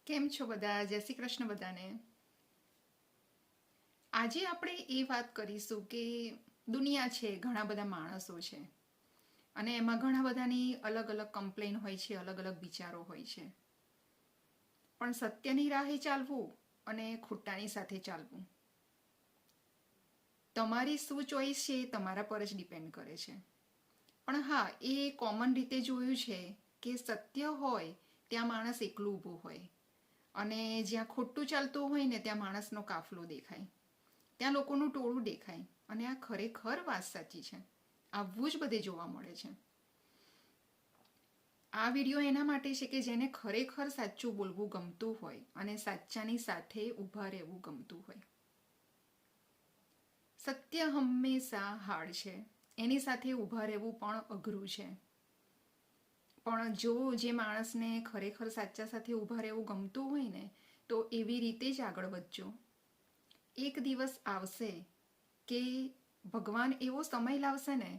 કેમ છો બધા? જય શ્રી કૃષ્ણ બધાને. આજે આપણે એ વાત કરીશું કે દુનિયા છે, ઘણા બધા માણસો છે અને એમાં ઘણા બધાની અલગ અલગ કમ્પ્લેન હોય છે, અલગ અલગ વિચારો હોય છે. પણ સત્યની રાહે ચાલવું અને ખોટાની સાથે ચાલવું, તમારી શું ચોઈસ છે એ તમારા પર જ ડિપેન્ડ કરે છે. પણ હા, એ કોમન રીતે જોયું છે કે સત્ય હોય ત્યાં માણસ એકલું ઊભું હોય અને જ્યાં ખોટું ચાલતું હોય ને ત્યાં માણસનો કાફલો દેખાય, ત્યાં લોકોનું ટોળું દેખાય. અને આ ખરેખર વાત સાચી છે. આવું જ બધે જોવા મળે છે. આ વિડીયો એના માટે છે કે જેને ખરેખર સાચું બોલવું ગમતું હોય અને સાચાની સાથે ઊભા રહેવું ગમતું હોય. સત્ય હંમેશા હાર્ડ છે, એની સાથે ઊભા રહેવું પણ અઘરું છે. પણ જો જે માણસને ખરેખર સાચા સાથે ઊભા રહેવું ગમતું હોય ને, તો એવી રીતે જ આગળ વધજો. એક દિવસ આવશે કે ભગવાન એવો સમય લાવશે ને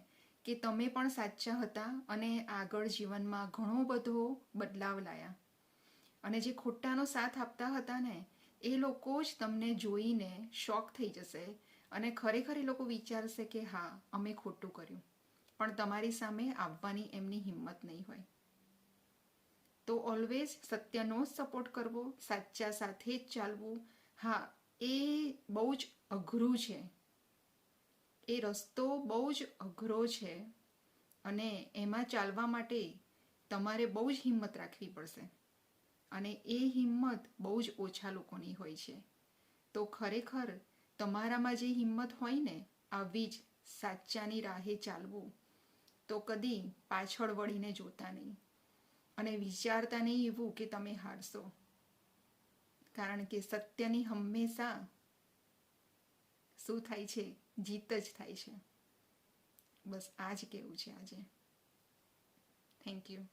કે તમે પણ સાચા હતા અને આગળ જીવનમાં ઘણો બધો બદલાવ લાયા. અને જે ખોટાનો સાથ આપતા હતા ને, એ લોકો જ તમને જોઈને શોક થઈ જશે અને ખરેખર એ લોકો વિચારશે કે હા, અમે ખોટું કર્યું. પણ તમારી સામે આવવાની એમની હિંમત નહીં હોય. તો ઓલવેઝ સત્યનો જ સપોર્ટ કરવો, સાચા સાથે જ ચાલવું. હા, એ બહુ જ અઘરું છે, એ રસ્તો બહુ જ અઘરો છે અને એમાં ચાલવા માટે તમારે બહુ જ હિંમત રાખવી પડશે અને એ હિંમત બહુ જ ઓછા લોકોની હોય છે. તો ખરેખર તમારામાં જે હિંમત હોય ને, આવી જ સાચાની રાહે ચાલવું, તો કદી પાછળ વળીને જોતા નહીં અને વિચારતા નહીં એવું કે તમે હારશો. કારણ કે સત્યની હંમેશા શું થાય છે? જીત જ થાય છે. બસ આ જ કહેવું છે આજે. Thank you.